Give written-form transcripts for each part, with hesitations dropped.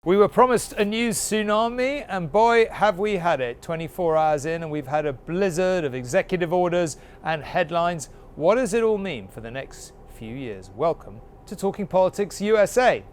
We were promised a news tsunami, and boy, have we had it. 24 hours in, and we've had a blizzard of executive orders and headlines. What does it all mean for the next few years? Welcome to Talking Politics USA.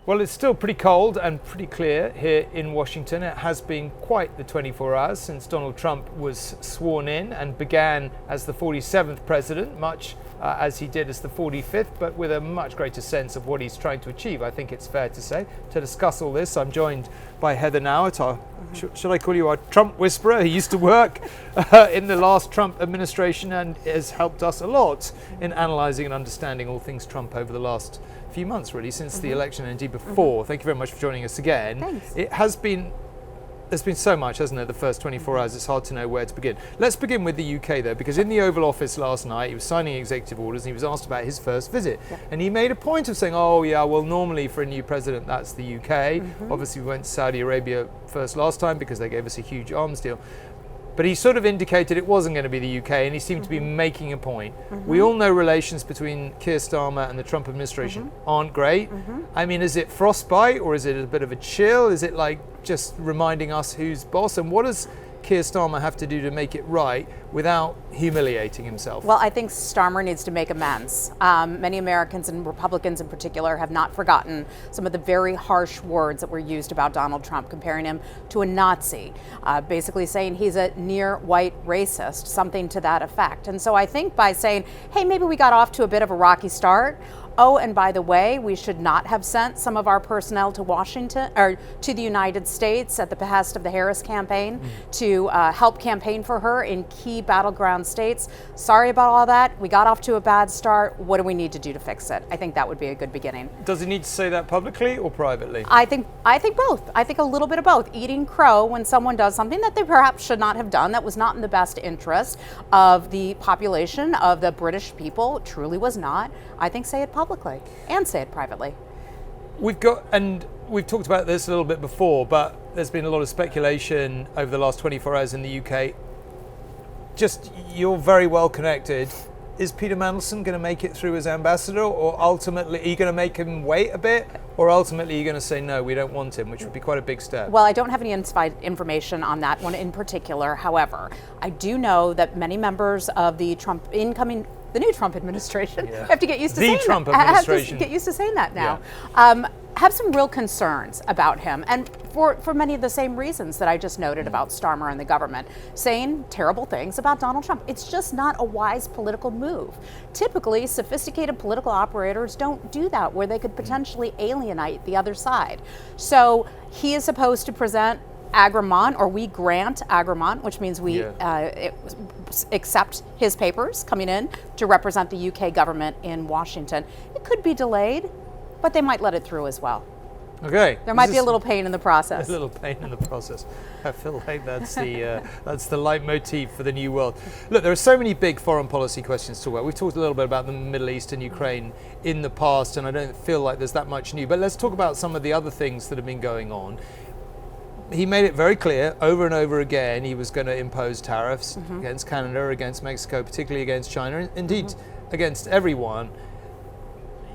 Well, it's still pretty cold and pretty clear here in Washington. It has been quite the 24 hours since Donald Trump was sworn in and began as the 47th president, much as he did as the 45th, but with a much greater sense of what he's trying to achieve, I think it's fair to say. To discuss all this, I'm joined by Heather Nauert, our, should I call you our Trump whisperer? He used to work in the last Trump administration and has helped us a lot in analysing and understanding all things Trump over the last few months, really, since the election and indeed before. Thank you very much for joining us again. Thanks. There's been so much, hasn't there, the first 24 hours, it's hard to know where to begin. Let's begin with the UK though, because in the Oval Office last night, he was signing executive orders and he was asked about his first visit. Yeah. And he made a point of saying, oh yeah, well normally for a new president, that's the UK. Obviously we went to Saudi Arabia first last time because they gave us a huge arms deal. But he sort of indicated it wasn't going to be the UK, and he seemed to be making a point. We all know relations between Keir Starmer and the Trump administration aren't great. I mean, is it frostbite, or is it a bit of a chill? Is it like just reminding us who's boss? And what does Keir Starmer have to do to make it right without humiliating himself? Well, I think Starmer needs to make amends. Many Americans and Republicans in particular have not forgotten some of the very harsh words that were used about Donald Trump, comparing him to a Nazi, basically saying he's a near white racist, something to that effect. And so I think by saying, hey, maybe we got off to a bit of a rocky start. Oh, and by the way, we should not have sent some of our personnel to Washington or to the United States at the behest of the Harris campaign to help campaign for her in key battleground states. Sorry about all that. We got off to a bad start. What do we need to do to fix it? I think that would be a good beginning. Does he need to say that publicly or privately? I think both. I think a little bit of both. Eating crow when someone does something that they perhaps should not have done, that was not in the best interest of the population, of the British people, truly was not. I think say it publicly and say it privately. We've talked about this a little bit before, but there's been a lot of speculation over the last 24 hours in the UK. Just, you're very well connected. Is Peter Mandelson going to make it through as ambassador, or ultimately, are you going to make him wait a bit, or ultimately you're going to say, no, we don't want him, which would be quite a big step? Well, I don't have any inside information on that one in particular. However, I do know that many members of the new Trump administration, I have to get used to saying Trump that. I have to administration. get used to saying that now. Yeah. Have some real concerns about him, and for many of the same reasons that I just noted about Starmer and the government, saying terrible things about Donald Trump. It's just not a wise political move. Typically, sophisticated political operators don't do that, where they could potentially alienate the other side. So he is supposed to present agrément, or we grant agrément, which means we accept his papers coming in to represent the UK government in Washington. It could be delayed, but they might let it through as well. Okay. There might be a little pain in the process. A little pain in the process. I feel like that's the leitmotif for the new world. Look, there are so many big foreign policy questions to talk about. We've talked a little bit about the Middle East and Ukraine in the past, and I don't feel like there's that much new. But let's talk about some of the other things that have been going on. He made it very clear over and over again he was going to impose tariffs against Canada, against Mexico, particularly against China, and indeed against everyone.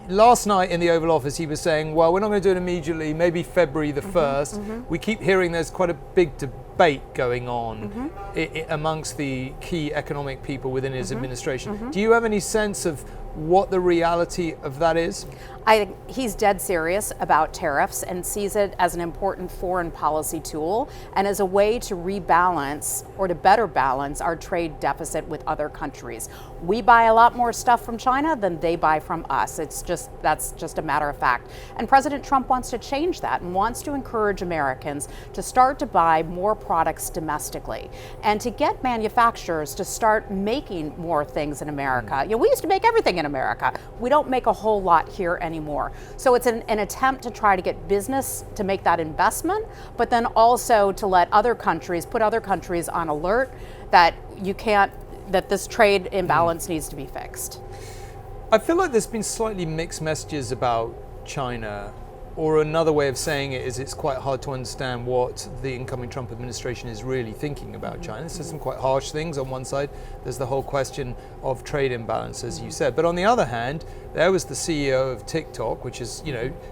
Last night in the Oval Office he was saying, well, we're not going to do it immediately, maybe February the 1st. We keep hearing there's quite a big debate going on amongst the key economic people within his administration. Do you have any sense of what the reality of that is? I think he's dead serious about tariffs and sees it as an important foreign policy tool and as a way to rebalance or to better balance our trade deficit with other countries. We buy a lot more stuff from China than they buy from us. That's just a matter of fact. And President Trump wants to change that and wants to encourage Americans to start to buy more products domestically and to get manufacturers to start making more things in America. We used to make everything in America. We don't make a whole lot here anymore. So it's an attempt to try to get business to make that investment, but then also to let other countries, put other countries on alert that that this trade imbalance needs to be fixed. I feel like there's been slightly mixed messages about China Or another way of saying it is it's quite hard to understand what the incoming Trump administration is really thinking about China. It says some quite harsh things on one side. There's the whole question of trade imbalance, as you said. But on the other hand, there was the CEO of TikTok, which has,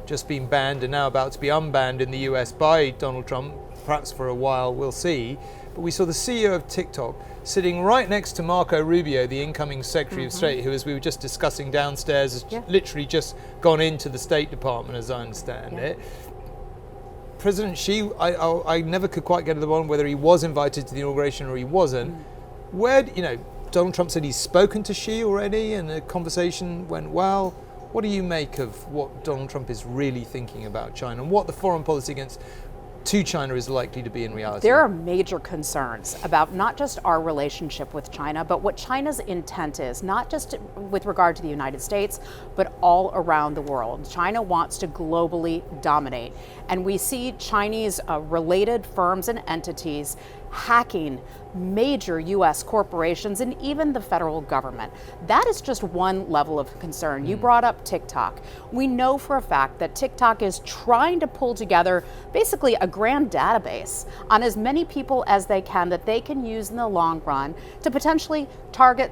just been banned and now about to be unbanned in the US by Donald Trump, perhaps for a while, we'll see. But we saw the CEO of TikTok sitting right next to Marco Rubio, the incoming Secretary of State, who, as we were just discussing downstairs, has literally just gone into the State Department, as I understand it. President Xi, I never could quite get to the bottom whether he was invited to the inauguration or he wasn't. Donald Trump said he's spoken to Xi already and the conversation went well. What do you make of what Donald Trump is really thinking about China and what the foreign policy to China is likely to be in reality? There are major concerns about not just our relationship with China, but what China's intent is, not just with regard to the United States, but all around the world. China wants to globally dominate. And we see Chinese related firms and entities hacking major U.S. corporations and even the federal government. That is just one level of concern. You brought up TikTok. We know for a fact that TikTok is trying to pull together basically a grand database on as many people as they can that they can use in the long run to potentially target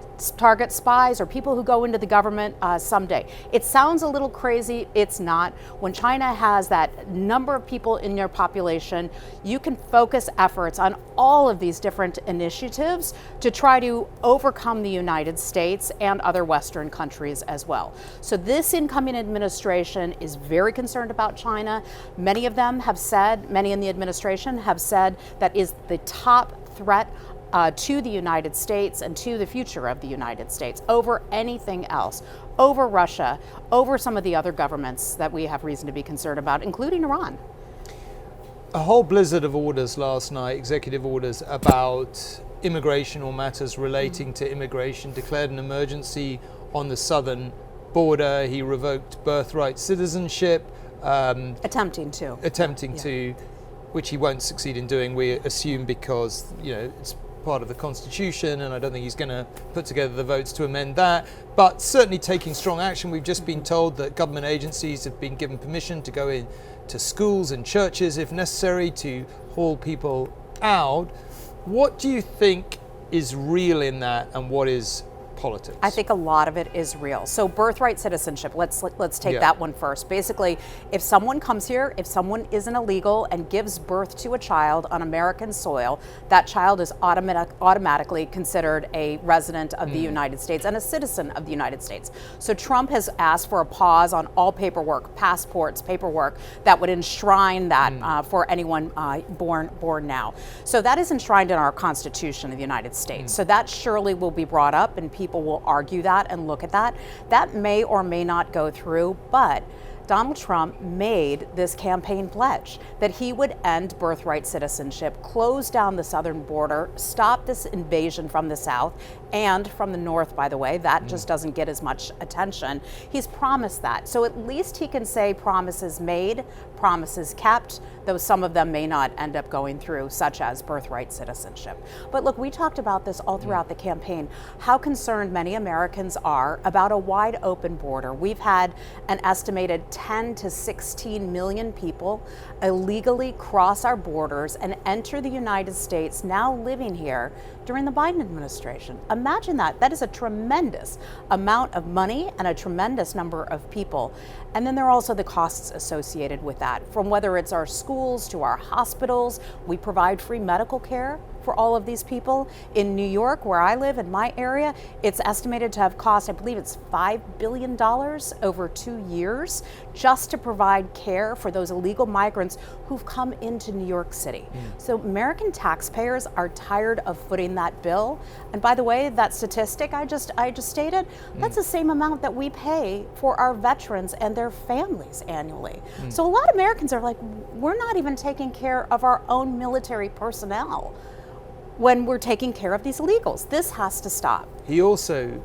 spies or people who go into the government someday. It sounds a little crazy. It's not. When China has that number of people in their population, you can focus efforts on all of these different initiatives to try to overcome the United States and other Western countries as well. So this incoming administration is very concerned about China. Many of them have said, many in the administration have said that is the top threat to the United States and to the future of the United States over anything else, over Russia, over some of the other governments that we have reason to be concerned about, including Iran. A whole blizzard of orders last night, executive orders about immigration or matters relating to immigration, declared an emergency on the southern border. He revoked birthright citizenship. Attempting to, which he won't succeed in doing, we assume, because it's part of the Constitution, and I don't think he's going to put together the votes to amend that. But certainly taking strong action. We've just been told that government agencies have been given permission to go in to schools and churches if necessary to haul people out. What do you think is real in that, and what is politics? I think a lot of it is real. So birthright citizenship, let's take that one first. Basically, if someone comes here, if someone isn't illegal and gives birth to a child on American soil, that child is automatically considered a resident of the United States and a citizen of the United States. So Trump has asked for a pause on all paperwork, passports, paperwork that would enshrine that for anyone born now. So that is enshrined in our Constitution of the United States. So that surely will be brought up, and people will argue that and look at that. That may or may not go through, but Donald Trump made this campaign pledge that he would end birthright citizenship, close down the southern border, stop this invasion from the south and from the north, by the way. That just doesn't get as much attention. He's promised that. So at least he can say promises made, promises kept, though some of them may not end up going through, such as birthright citizenship. But look, we talked about this all throughout the campaign, how concerned many Americans are about a wide open border. We've had an estimated 10 to 16 million people illegally cross our borders and enter the United States, now living here during the Biden administration. Imagine that. That is a tremendous amount of money and a tremendous number of people. And then there are also the costs associated with that, from whether it's our schools to our hospitals. We provide free medical care for all of these people. In New York, where I live, in my area, it's estimated to have cost, I believe it's $5 billion over 2 years just to provide care for those illegal migrants who've come into New York City. So American taxpayers are tired of footing that bill. And by the way, that statistic I just stated, that's the same amount that we pay for our veterans and their families annually. So a lot of Americans are like, we're not even taking care of our own military personnel when we're taking care of these illegals. This has to stop. He also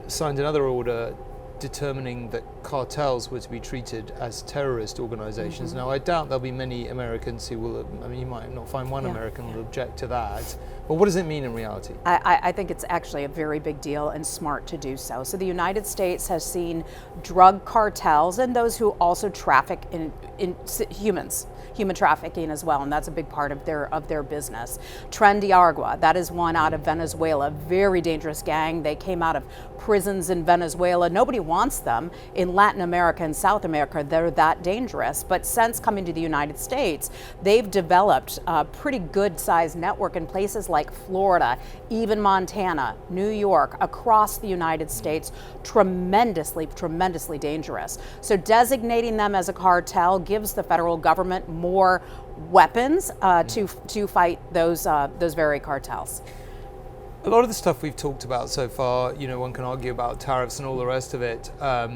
signed another order determining that cartels were to be treated as terrorist organizations. Now, I doubt there'll be many Americans who will, I mean, you might not find one American who will object to that. But what does it mean in reality? I think it's actually a very big deal and smart to do so. So the United States has seen drug cartels and those who also traffic in humans, human trafficking as well, and that's a big part of their business. Tren de Aragua, that is one out of Venezuela, very dangerous gang. They came out of prisons in Venezuela. Nobody wants them. In Latin America and South America, they're that dangerous. But since coming to the United States, they've developed a pretty good sized network in places like Florida, even Montana, New York, across the United States. Tremendously dangerous. So designating them as a cartel gives the federal government more weapons to fight those very cartels. A lot of the stuff we've talked about so far, you know, one can argue about tariffs and all the rest of it, are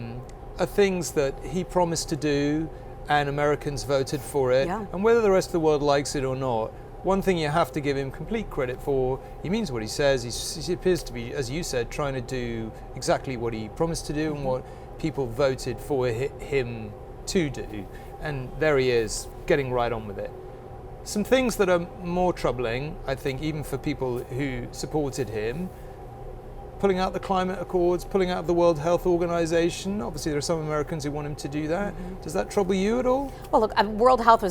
things that he promised to do and Americans voted for it. Yeah. And whether the rest of the world likes it or not, one thing you have to give him complete credit for, he means what he says. He appears to be, as you said, trying to do exactly what he promised to do and what people voted for him to do. And there he is, getting right on with it. Some things that are more troubling, I think, even for people who supported him, pulling out the climate accords, pulling out the World Health Organization. Obviously, there are some Americans who want him to do that. Does that trouble you at all? Well, look, World Health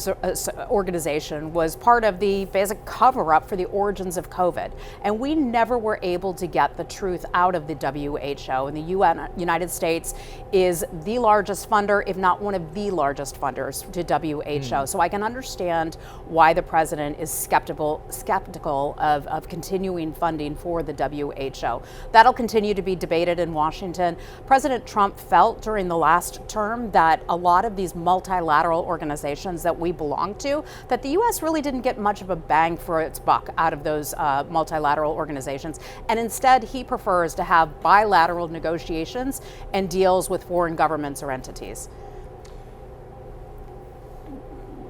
Organization was part of the basic cover-up for the origins of COVID, and we never were able to get the truth out of the WHO. And the United States is the largest funder, if not one of the largest funders to WHO. So I can understand why the president is skeptical of continuing funding for the WHO. That'll continue to be debated in Washington. President Trump felt during the last term that a lot of these multilateral organizations that we belong to, that the U.S. really didn't get much of a bang for its buck out of those multilateral organizations. And instead, he prefers to have bilateral negotiations and deals with foreign governments or entities.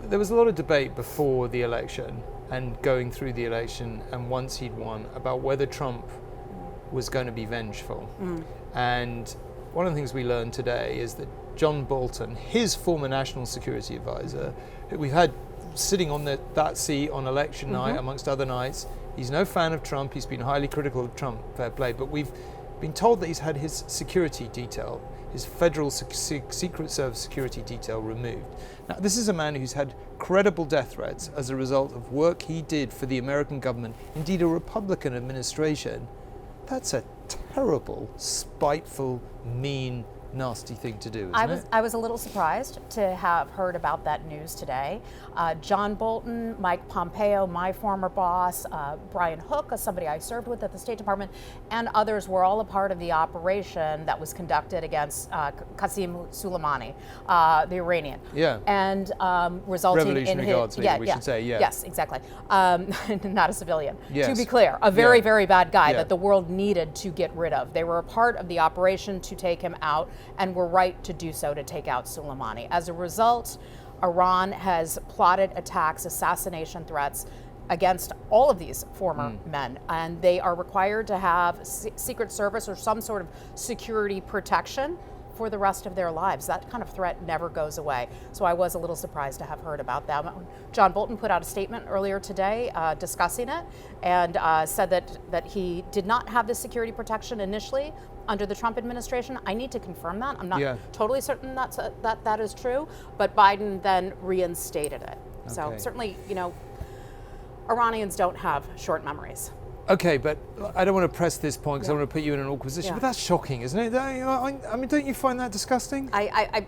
There was a lot of debate before the election and going through the election and once he'd won about whether Trump was going to be vengeful. And one of the things we learned today is that John Bolton, his former national security advisor, who we've had sitting on that seat on election night amongst other nights, he's no fan of Trump, he's been highly critical of Trump, fair play, but we've been told that he's had his security detail, his federal Secret Service security detail removed. Now, this is a man who's had credible death threats as a result of work he did for the American government, indeed a Republican administration. That's a terrible, spiteful, mean, nasty thing to do, isn't it? I was a little surprised to have heard about that news today. John Bolton, Mike Pompeo, my former boss, Brian Hook, somebody I served with at the State Department, and others were all a part of the operation that was conducted against Qasem Soleimani, the Iranian. Yeah. And resulting in Revolutionary Guards leader, we should say, yeah. Yes, exactly. Not a civilian. Yes. To be clear, a very, very bad guy Yeah. that the world needed to get rid of. They were a part of the operation to take him out, and were right to do so, to take out Soleimani. As a result, Iran has plotted attacks, assassination threats against all of these former men, and they are required to have Secret Service or some sort of security protection for the rest of their lives. That kind of threat never goes away. So I was a little surprised to have heard about that. John Bolton put out a statement earlier today discussing it, and said that he did not have the security protection initially under the Trump administration. I need to confirm that. I'm not totally certain that is true, but Biden then reinstated it. So Okay. certainly, you know, Iranians don't have short memories. Okay, but I don't want to press this point because I want to put you in an awkward position, but that's shocking, isn't it? I mean, don't you find that disgusting? I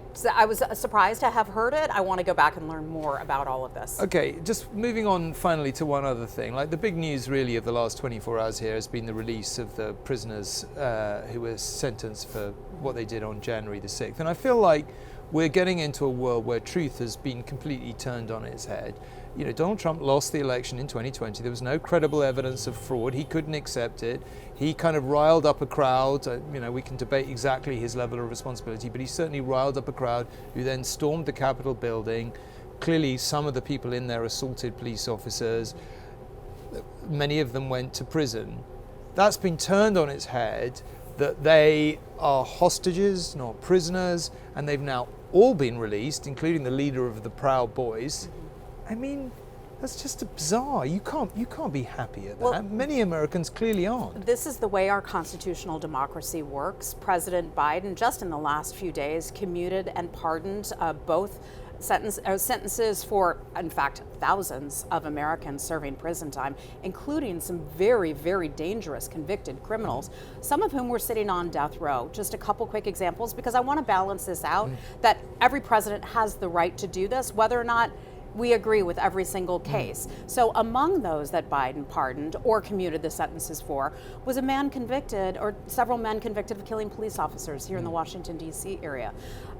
was surprised to have heard it. I want to go back and learn more about all of this. Okay, just moving on finally to one other thing. Like the big news really of the last 24 hours here has been the release of the prisoners who were sentenced for what they did on January the 6th. And I feel like we're getting into a world where truth has been completely turned on its head. You know, Donald Trump lost the election in 2020. There was no credible evidence of fraud. He couldn't accept it. He kind of riled up a crowd. You know, we can debate exactly his level of responsibility, but he certainly riled up a crowd who then stormed the Capitol building. Clearly, some of the people in there assaulted police officers. Many of them went to prison. That's been turned on its head. that they are hostages, not prisoners, and they've now all been released, including the leader of the Proud Boys. I mean, that's just bizarre. You can't be happy at that. Well, many Americans clearly aren't. This is the way our constitutional democracy works. President Biden, just in the last few days, commuted and pardoned both sentences for, in fact, thousands of Americans serving prison time, including some very, very dangerous convicted criminals, some of whom were sitting on death row. Just a couple quick examples, because I want to balance this out, that every president has the right to do this, whether or not we agree with every single case. So among those that Biden pardoned or commuted the sentences for was a man convicted, or several men convicted of killing police officers here in the Washington, D.C. area.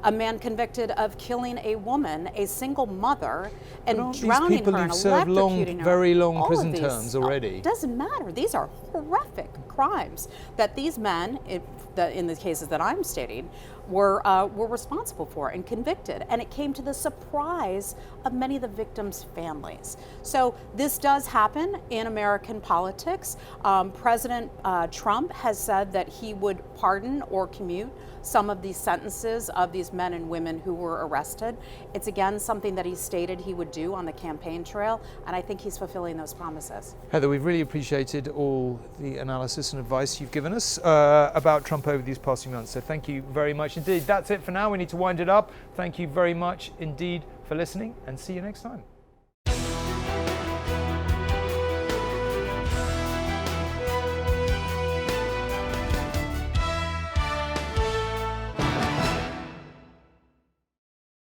A man convicted of killing a woman, a single mother, and drowning her and electrocuting her. Very long All prison of these, terms already. Doesn't matter. These are horrific crimes that these men, in the cases that I'm stating, were responsible for and convicted, and it came to the surprise of many of the victims' families. So this does happen in American politics. President Trump has said that he would pardon or commute some of these sentences of these men and women who were arrested. It's again something that he stated he would do on the campaign trail, and I think he's fulfilling those promises. Heather, we've really appreciated all the analysis and advice you've given us about Trump over these past few months. So thank you very much indeed. That's it for now. We need to wind it up. Thank you very much indeed for listening, and see you next time.